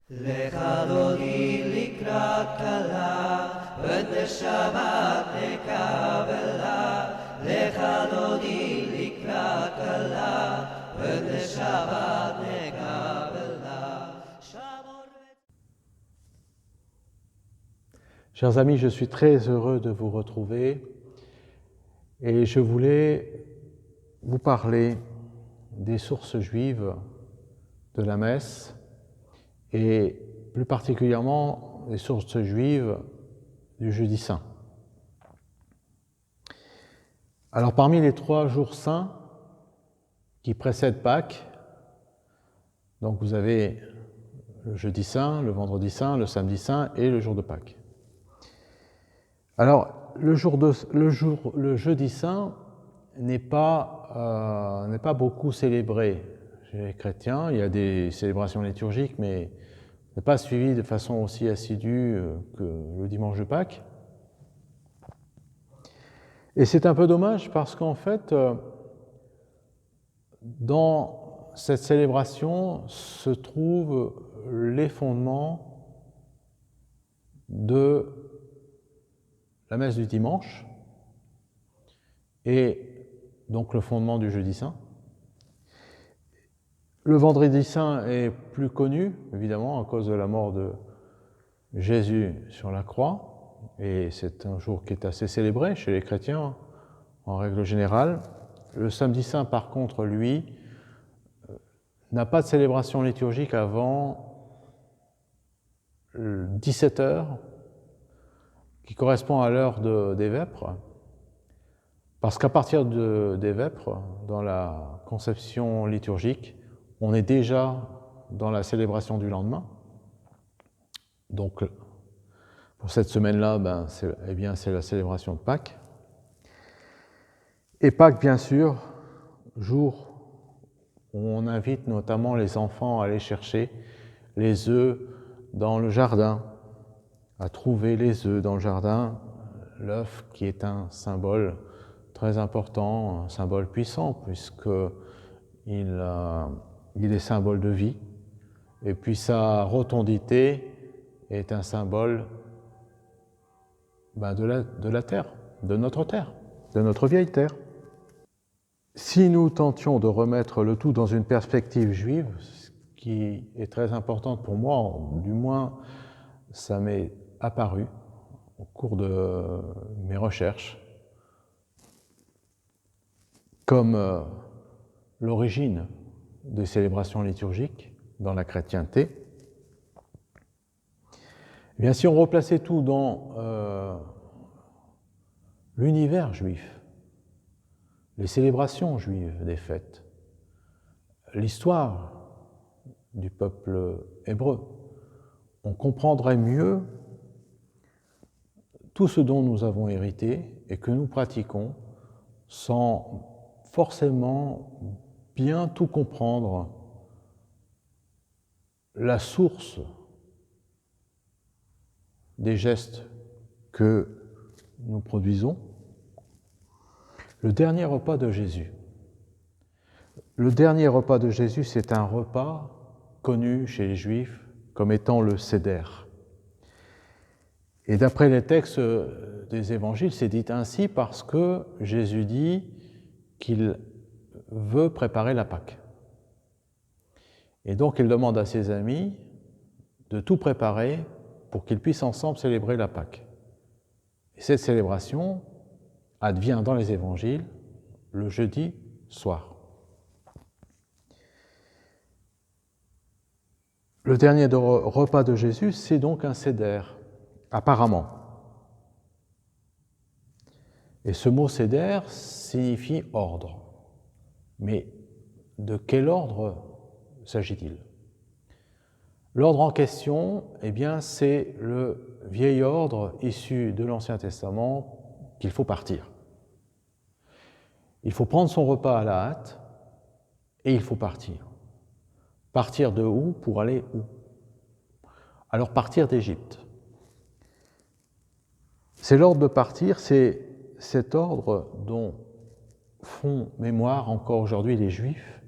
לך דודי לקראת כלה, ונשמה תקבלה. לך דודי לקראת כלה, ונשמה תקבלה. Chers amis, je suis très heureux de vous retrouver et je voulais vous parler des sources juives de la messe et plus particulièrement des sources juives du Jeudi Saint. Alors parmi les 3 jours saints qui précèdent Pâques, donc vous avez le Jeudi Saint, le Vendredi Saint, le Samedi Saint et le jour de Pâques. Alors le Jeudi Saint n'est pas beaucoup célébré chez les chrétiens. Il y a des célébrations liturgiques, mais n'est pas suivi de façon aussi assidue que le dimanche de Pâques. Et c'est un peu dommage parce qu'en fait, dans cette célébration se trouvent les fondements de la messe du dimanche et donc le fondement du Jeudi Saint. Le Vendredi Saint est plus connu, évidemment, à cause de la mort de Jésus sur la croix, et c'est un jour qui est assez célébré chez les chrétiens, en règle générale. Le Samedi Saint, par contre, lui, n'a pas de célébration liturgique avant 17 heures, qui correspond à l'heure des vêpres, parce qu'à partir des vêpres, dans la conception liturgique, on est déjà dans la célébration du lendemain. Donc, pour cette semaine-là, c'est la célébration de Pâques. Et Pâques, bien sûr, jour où on invite notamment les enfants à aller chercher les œufs dans le jardin, à trouver les œufs dans le jardin, l'œuf qui est un symbole très important, un symbole puissant, puisqu'il est symbole de vie, et puis sa rotondité est un symbole de la terre, de notre vieille terre. Si nous tentions de remettre le tout dans une perspective juive, ce qui est très importante pour moi, du moins ça m'est apparu au cours de mes recherches, comme l'origine des célébrations liturgiques dans la chrétienté, eh bien, si on replaçait tout dans l'univers juif, les célébrations juives des fêtes, l'histoire du peuple hébreu, on comprendrait mieux tout ce dont nous avons hérité et que nous pratiquons sans forcément bien tout comprendre la source des gestes que nous produisons. Le dernier repas de Jésus. Le dernier repas de Jésus, c'est un repas connu chez les Juifs comme étant le Seder. Et d'après les textes des évangiles, c'est dit ainsi parce que Jésus dit qu'il veut préparer la Pâque. Et donc il demande à ses amis de tout préparer pour qu'ils puissent ensemble célébrer la Pâque. Et cette célébration advient dans les évangiles le jeudi soir. Le dernier repas de Jésus, c'est donc un Seder, apparemment. Et ce mot Seder signifie ordre. Mais de quel ordre s'agit-il ? L'ordre en question, eh bien, c'est le vieil ordre issu de l'Ancien Testament qu'il faut partir. Il faut prendre son repas à la hâte et il faut partir. Partir de où pour aller où ? Alors partir d'Égypte. C'est l'ordre de partir, c'est cet ordre dont font mémoire encore aujourd'hui les Juifs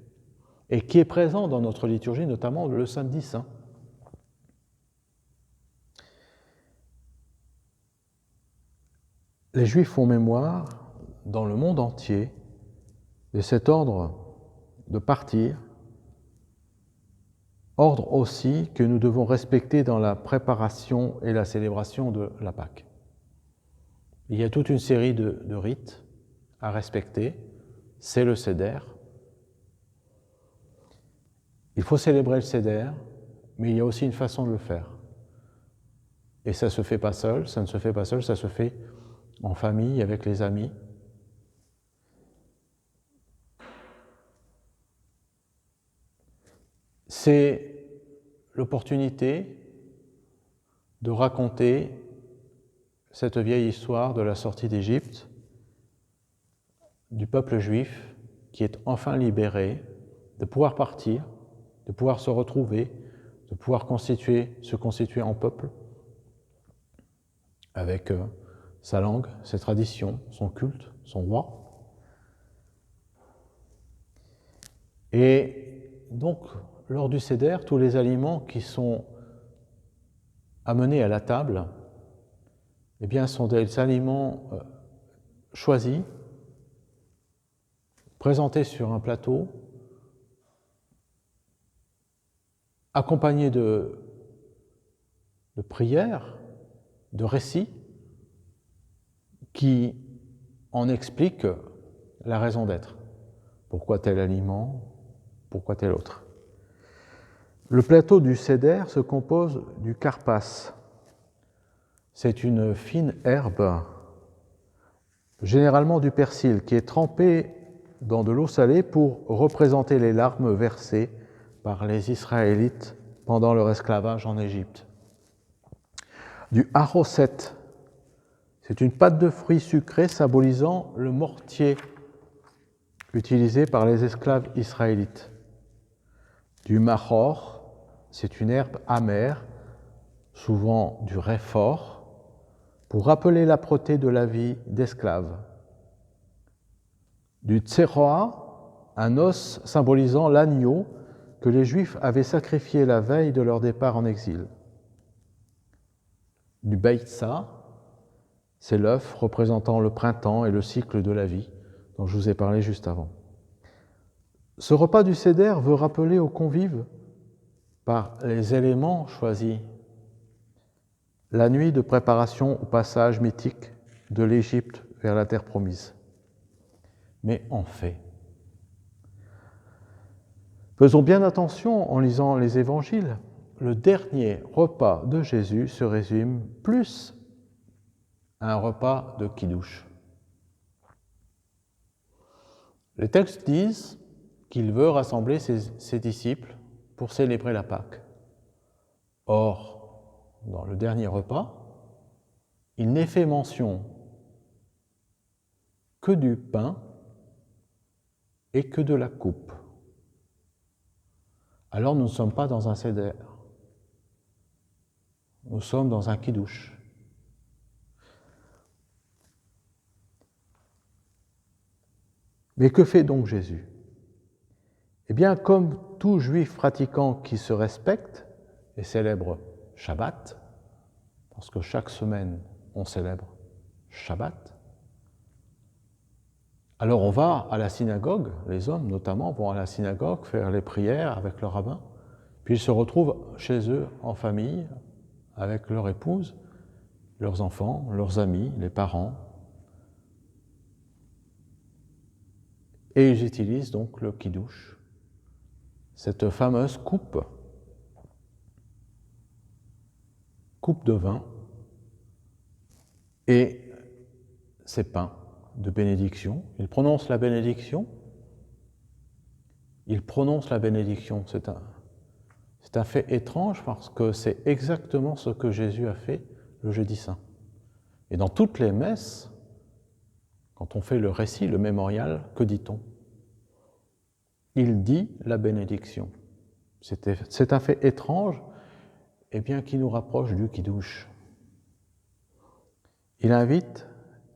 et qui est présent dans notre liturgie, notamment le Samedi Saint. les Juifs font mémoire dans le monde entier de cet ordre de partir, ordre aussi que nous devons respecter dans la préparation et la célébration de la Pâque. Il y a toute une série de rites à respecter, c'est le Seder. Il faut célébrer le Seder, mais il y a aussi une façon de le faire. Et ça ne se fait pas seul, ça se fait en famille, avec les amis. C'est l'opportunité de raconter cette vieille histoire de la sortie d'Égypte, du peuple juif qui est enfin libéré, de pouvoir partir, de pouvoir se retrouver, de pouvoir se constituer en peuple, avec sa langue, ses traditions, son culte, son roi. Et donc, lors du Seder, tous les aliments qui sont amenés à la table, eh bien, sont des aliments choisis, présentés sur un plateau, accompagnés de prières, de récits, qui en expliquent la raison d'être. Pourquoi tel aliment, pourquoi tel autre. Le plateau du Seder se compose du karpas. C'est une fine herbe, généralement du persil, qui est trempée dans de l'eau salée pour représenter les larmes versées par les Israélites pendant leur esclavage en Égypte. Du haroset, c'est une pâte de fruits sucrés symbolisant le mortier utilisé par les esclaves israélites. Du mahor, c'est une herbe amère, souvent du réfort, pour rappeler l'âpreté de la vie d'esclave. Du tseroa, un os symbolisant l'agneau que les Juifs avaient sacrifié la veille de leur départ en exil. Du beitsa, c'est l'œuf représentant le printemps et le cycle de la vie, dont je vous ai parlé juste avant. Ce repas du Seder veut rappeler aux convives, par les éléments choisis, la nuit de préparation au passage mythique de l'Égypte vers la terre promise. Mais en fait, faisons bien attention en lisant les évangiles, le dernier repas de Jésus se résume plus à un repas de kidouche. Les textes disent qu'il veut rassembler ses disciples pour célébrer la Pâque. Or, dans le dernier repas, il n'est fait mention que du pain et que de la coupe. Alors nous ne sommes pas dans un Seder, nous sommes dans un kidouche. Mais que fait donc Jésus ? Eh bien, comme tout juif pratiquant qui se respecte et célèbre Shabbat, parce que chaque semaine on célèbre Shabbat, alors on va à la synagogue, les hommes notamment vont à la synagogue faire les prières avec le rabbin, puis ils se retrouvent chez eux en famille, avec leur épouse, leurs enfants, leurs amis, les parents, et ils utilisent donc le kidouche, cette fameuse coupe de vin et ces pains de bénédiction. Ils prononcent la bénédiction. C'est un fait étrange parce que c'est exactement ce que Jésus a fait le jeudi saint. Et dans toutes les messes, quand on fait le récit, le mémorial, que dit-on ? Il dit la bénédiction. C'est un fait étrange, et bien qui nous rapproche du kidouche. Il invite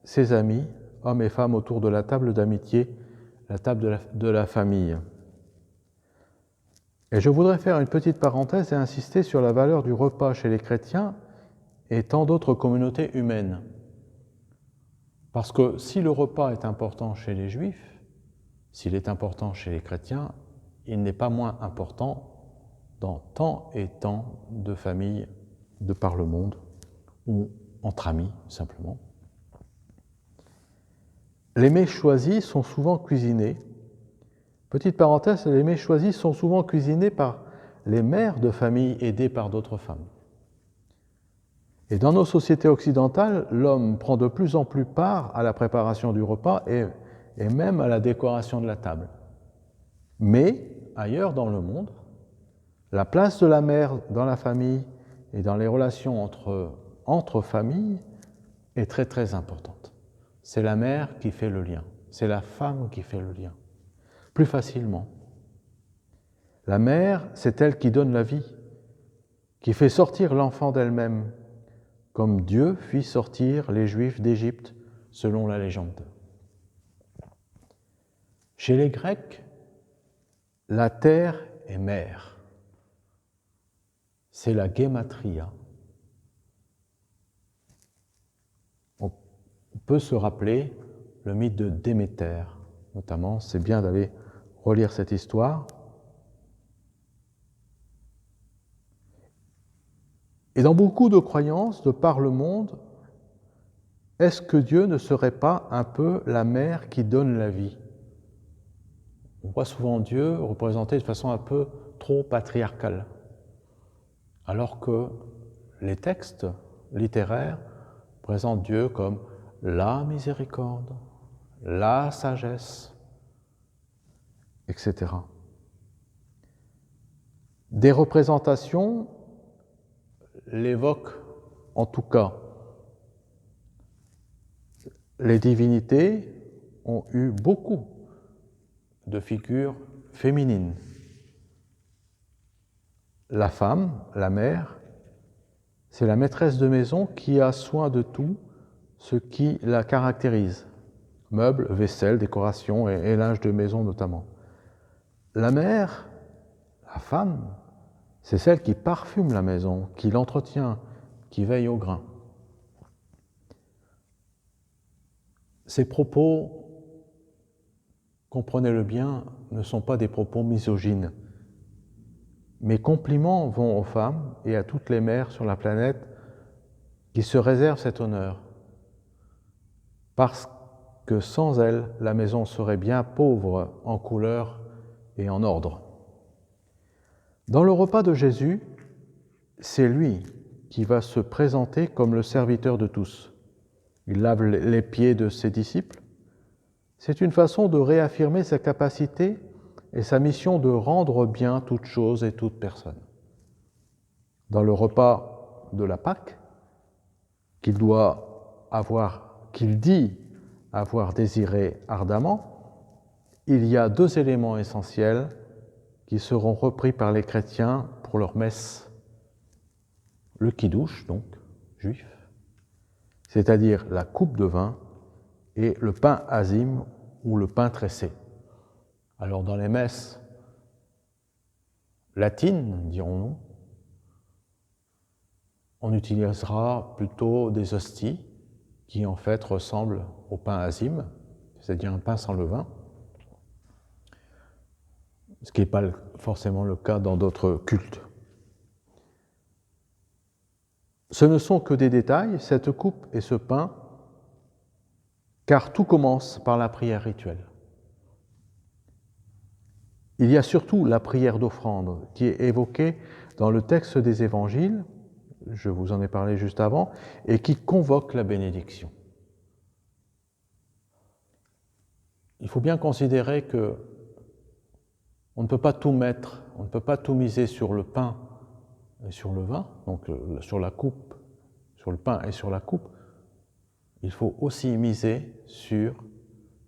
ses amis, hommes et femmes, autour de la table d'amitié, la table de la famille. Et je voudrais faire une petite parenthèse et insister sur la valeur du repas chez les chrétiens et tant d'autres communautés humaines. Parce que si le repas est important chez les Juifs, s'il est important chez les chrétiens, il n'est pas moins important dans tant et tant de familles de par le monde, ou entre amis simplement. Les mets choisis sont souvent cuisinés. Petite parenthèse, les mets choisis sont souvent cuisinés par les mères de famille aidées par d'autres femmes. Et dans nos sociétés occidentales, l'homme prend de plus en plus part à la préparation du repas et même à la décoration de la table. Mais ailleurs dans le monde, la place de la mère dans la famille et dans les relations entre familles est très très importante. C'est la mère qui fait le lien, c'est la femme qui fait le lien, plus facilement. La mère, c'est elle qui donne la vie, qui fait sortir l'enfant d'elle-même, comme Dieu fit sortir les Juifs d'Égypte, selon la légende. Chez les Grecs, la terre est mère. C'est la guématria. On peut se rappeler le mythe de Déméter, notamment. C'est bien d'aller relire cette histoire. Et dans beaucoup de croyances de par le monde, est-ce que Dieu ne serait pas un peu la mère qui donne la vie? On voit souvent Dieu représenté de façon un peu trop patriarcale, alors que les textes littéraires présentent Dieu comme la miséricorde, la sagesse, etc. Des représentations l'évoquent en tout cas. Les divinités ont eu beaucoup de figures féminines. La femme, la mère, c'est la maîtresse de maison qui a soin de tout ce qui la caractérise. Meubles, vaisselle, décoration et linge de maison notamment. La mère, la femme, c'est celle qui parfume la maison, qui l'entretient, qui veille au grain. Ces propos, comprenez-le bien, ne sont pas des propos misogynes. Mes compliments vont aux femmes et à toutes les mères sur la planète qui se réservent cet honneur. Parce que sans elles, la maison serait bien pauvre en couleur et en ordre. Dans le repas de Jésus, c'est lui qui va se présenter comme le serviteur de tous. Il lave les pieds de ses disciples. C'est une façon de réaffirmer sa capacité et sa mission de rendre bien toute chose et toute personne. Dans le repas de la Pâque, qu'il dit avoir désiré ardemment, il y a deux éléments essentiels qui seront repris par les chrétiens pour leur messe. Le kidouche, donc, juif, c'est-à-dire la coupe de vin, et le pain azim ou le pain tressé. Alors dans les messes latines, dirons-nous, on utilisera plutôt des hosties qui en fait ressemblent au pain azim, c'est-à-dire un pain sans levain, ce qui n'est pas forcément le cas dans d'autres cultes. Ce ne sont que des détails, cette coupe et ce pain, car tout commence par la prière rituelle. Il y a surtout la prière d'offrande qui est évoquée dans le texte des évangiles, je vous en ai parlé juste avant, et qui convoque la bénédiction. Il faut bien considérer que on ne peut pas tout mettre, on ne peut pas tout miser sur le pain et sur le vin, donc sur la coupe, sur le pain et sur la coupe. Il faut aussi miser sur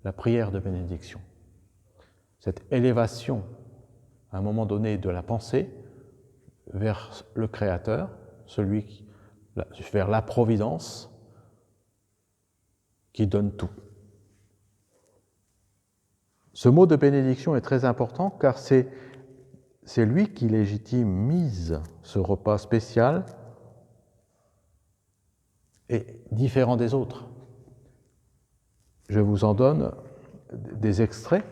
la prière de bénédiction. Cette élévation, à un moment donné, de la pensée vers le Créateur, vers la providence qui donne tout. Ce mot de bénédiction est très important car c'est lui qui légitimise ce repas spécial et différent des autres. Je vous en donne des extraits.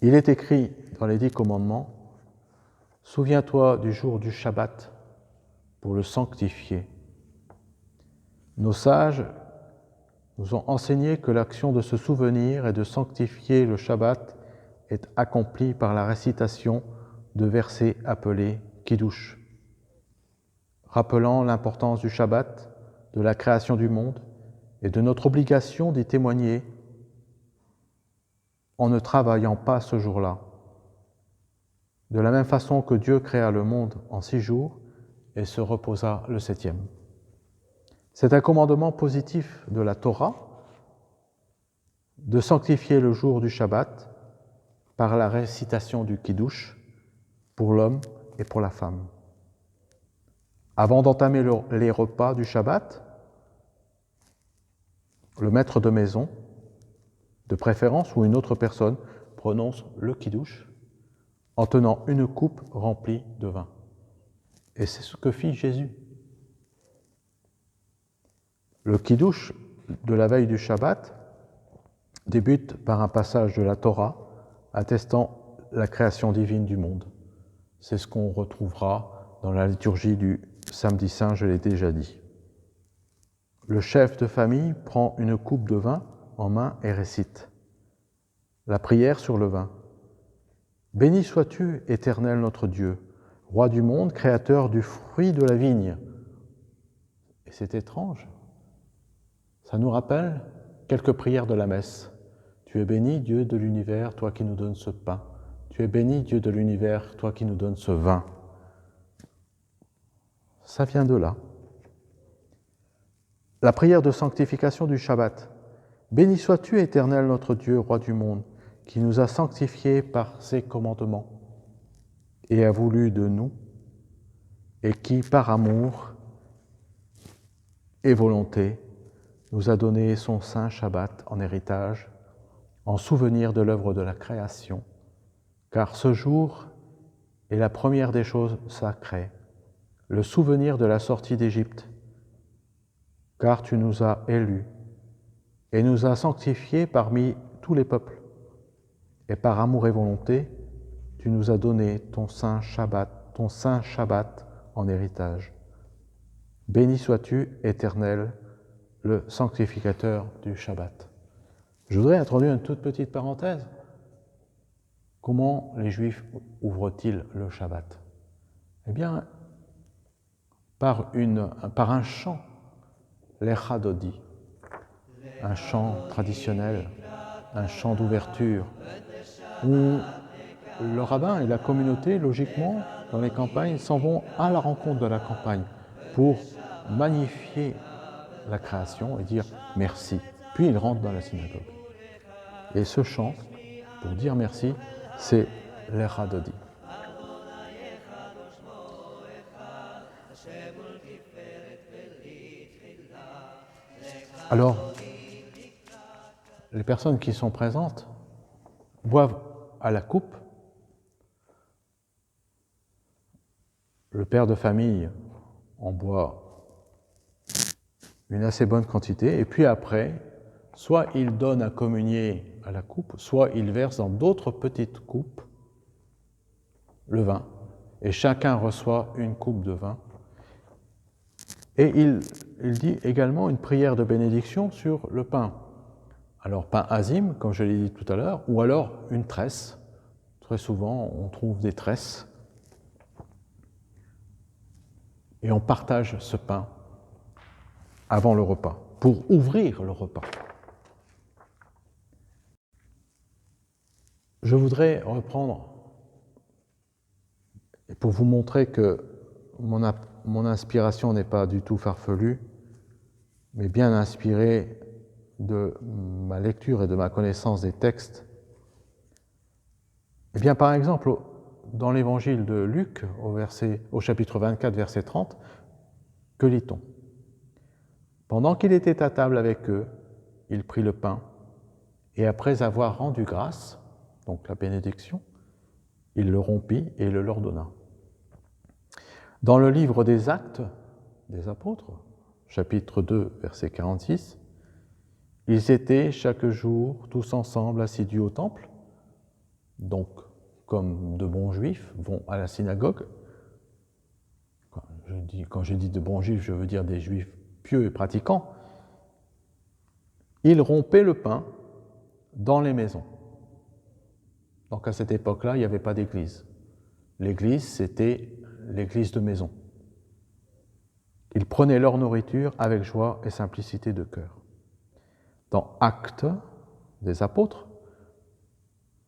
Il est écrit dans les 10 commandements, « Souviens-toi du jour du Shabbat pour le sanctifier. » Nos sages nous ont enseigné que l'action de se souvenir et de sanctifier le Shabbat est accomplie par la récitation de versets appelés Kiddush, rappelant l'importance du Shabbat, de la création du monde et de notre obligation d'y témoigner en ne travaillant pas ce jour-là. De la même façon que Dieu créa le monde en 6 jours et se reposa le 7e. C'est un commandement positif de la Torah de sanctifier le jour du Shabbat par la récitation du Kiddush pour l'homme et pour la femme. Avant d'entamer les repas du Shabbat, le maître de maison, de préférence ou une autre personne, prononce le Kiddush en tenant une coupe remplie de vin. Et c'est ce que fit Jésus. Le Kiddush de la veille du Shabbat débute par un passage de la Torah attestant la création divine du monde. C'est ce qu'on retrouvera dans la liturgie du Samedi Saint, je l'ai déjà dit. Le chef de famille prend une coupe de vin en main et récite la prière sur le vin. « Béni sois-tu, Éternel notre Dieu, roi du monde, créateur du fruit de la vigne. » Et c'est étrange. Ça nous rappelle quelques prières de la messe. « Tu es béni, Dieu de l'univers, toi qui nous donnes ce pain. Tu es béni, Dieu de l'univers, toi qui nous donnes ce vin. » Ça vient de là. La prière de sanctification du Shabbat. « Béni sois-tu, Éternel notre Dieu, roi du monde, qui nous a sanctifiés par ses commandements et a voulu de nous, et qui, par amour et volonté, nous a donné son saint Shabbat en héritage, en souvenir de l'œuvre de la création, car ce jour est la première des choses sacrées, le souvenir de la sortie d'Égypte, car tu nous as élus et nous as sanctifiés parmi tous les peuples. Et par amour et volonté, tu nous as donné ton saint Shabbat en héritage. Béni sois-tu, Éternel, le sanctificateur du Shabbat. » Je voudrais introduire une toute petite parenthèse. Comment les Juifs ouvrent-ils le Shabbat? Eh bien, par un chant, l'Echa Dodi, un chant traditionnel, un chant d'ouverture, où le rabbin et la communauté, logiquement, dans les campagnes, s'en vont à la rencontre de la campagne pour magnifier la création et dire merci. Puis ils rentrent dans la synagogue. Et ce chant, pour dire merci, c'est l'Echa Dodi. Alors, les personnes qui sont présentes boivent à la coupe. Le père de famille en boit une assez bonne quantité, et puis après, soit il donne à communier à la coupe, soit il verse dans d'autres petites coupes le vin, et chacun reçoit une coupe de vin. Et il dit également une prière de bénédiction sur le pain. Alors pain azim, comme je l'ai dit tout à l'heure, ou alors une tresse. Très souvent, on trouve des tresses. Et on partage ce pain avant le repas, pour ouvrir le repas. Je voudrais reprendre, et pour vous montrer que mon inspiration n'est pas du tout farfelue, mais bien inspirée de ma lecture et de ma connaissance des textes. Eh bien, par exemple, dans l'évangile de Luc, au chapitre 24, verset 30, que lit-on? Pendant qu'il était à table avec eux, il prit le pain, et après avoir rendu grâce, donc la bénédiction, il le rompit et le leur donna. Dans le livre des Actes des Apôtres, chapitre 2, verset 46, ils étaient chaque jour tous ensemble assidus au temple, donc comme de bons juifs vont à la synagogue. Quand je dis de bons juifs, je veux dire des juifs pieux et pratiquants. Ils rompaient le pain dans les maisons. Donc à cette époque-là, il n'y avait pas d'église. L'église, c'était l'église de maison. Ils prenaient leur nourriture avec joie et simplicité de cœur. Dans Actes des Apôtres,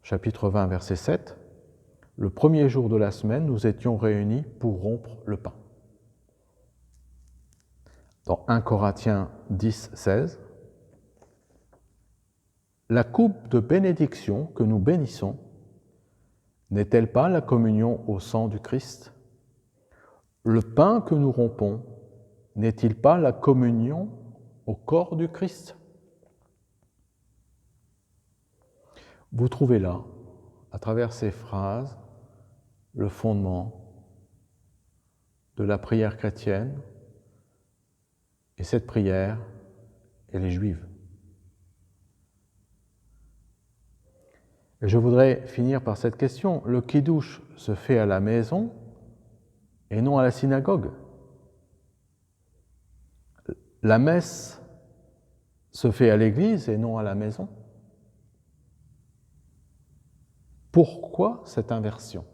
chapitre 20, verset 7, le premier jour de la semaine, nous étions réunis pour rompre le pain. Dans 1 Corinthiens 10, 16, la coupe de bénédiction que nous bénissons n'est-elle pas la communion au sang du Christ? Le pain que nous rompons n'est-il pas la communion au corps du Christ? Vous trouvez là, à travers ces phrases, le fondement de la prière chrétienne, et cette prière, elle est juive. Et je voudrais finir par cette question. Le kiddush se fait à la maison et non à la synagogue. La messe se fait à l'église et non à la maison. Pourquoi cette inversion?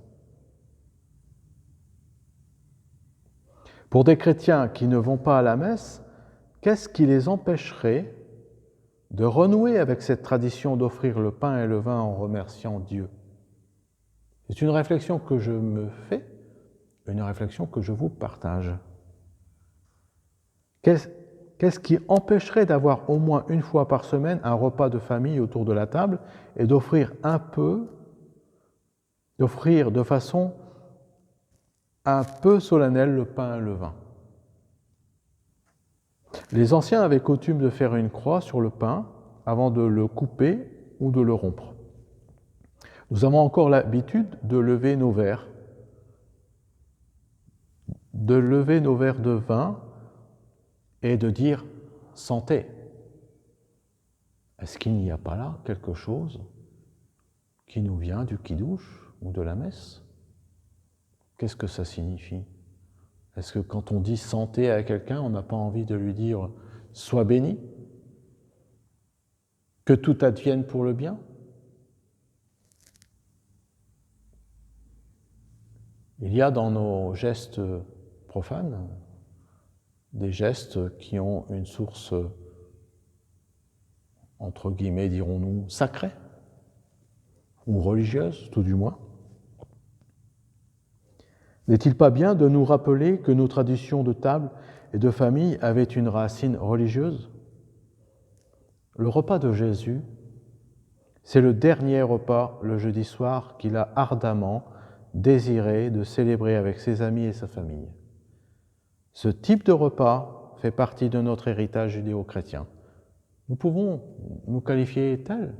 Pour des chrétiens qui ne vont pas à la messe, qu'est-ce qui les empêcherait de renouer avec cette tradition d'offrir le pain et le vin en remerciant Dieu? C'est une réflexion que je me fais, une réflexion que je vous partage. Qu'est-ce qui empêcherait d'avoir au moins une fois par semaine un repas de famille autour de la table et d'offrir de façon un peu solennelle le pain et le vin? Les anciens avaient coutume de faire une croix sur le pain avant de le couper ou de le rompre. Nous avons encore l'habitude de lever nos verres, de vin et de dire « santé ». Est-ce qu'il n'y a pas là quelque chose qui nous vient du kiddush ou de la messe? Qu'est-ce que ça signifie? Est-ce que quand on dit santé à quelqu'un, on n'a pas envie de lui dire « sois béni », que tout advienne pour le bien? Il y a dans nos gestes profanes des gestes qui ont une source, entre guillemets, dirons-nous, sacrée, ou religieuse, tout du moins. N'est-il pas bien de nous rappeler que nos traditions de table et de famille avaient une racine religieuse? Le repas de Jésus, c'est le dernier repas le jeudi soir qu'il a ardemment désiré de célébrer avec ses amis et sa famille. Ce type de repas fait partie de notre héritage judéo-chrétien. Nous pouvons nous qualifier tel,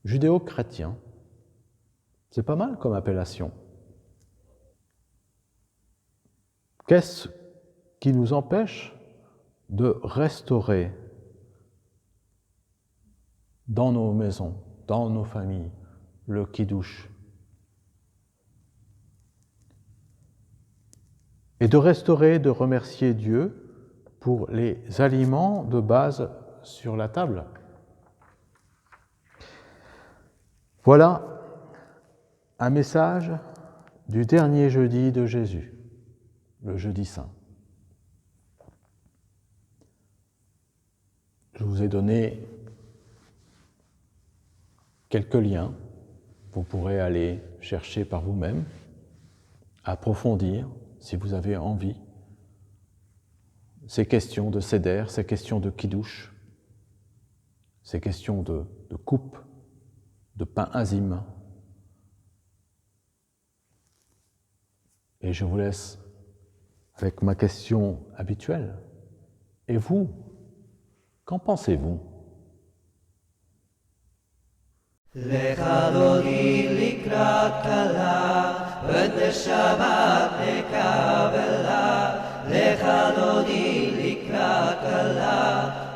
judéo-chrétien. C'est pas mal comme appellation. Qu'est-ce qui nous empêche de restaurer dans nos maisons, dans nos familles, le kiddush? Et de restaurer, de remercier Dieu pour les aliments de base sur la table. Voilà un message du dernier jeudi de Jésus, le jeudi saint. Je vous ai donné quelques liens. Vous pourrez aller chercher par vous-même, approfondir, si vous avez envie, ces questions de seder, ces questions de kiddush, ces questions de coupe, de pain azim. Et je vous laisse avec ma question habituelle. Et vous, qu'en pensez-vous? Lecha dodi likrat kala, v'neshamat nekavela. Lecha dodi likrat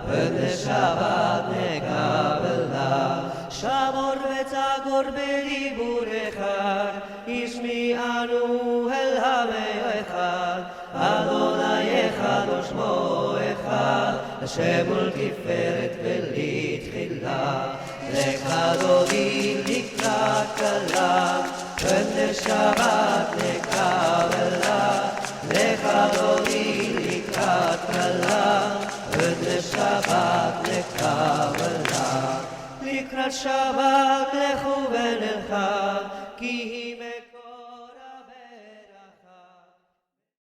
ולשבת נקבלה. שמור ותגור בדיבור אחד, השמיענו אל המלך אחד, אדוני אחד ושמו אחד, השם ולתפארת ולתחילה. לך אדוני לקראת כלה, ולשבת נקבלה. לך אדוני לקראת כלה, ולשבת נקבלה. לקראת שבת לכו ונלכה, כי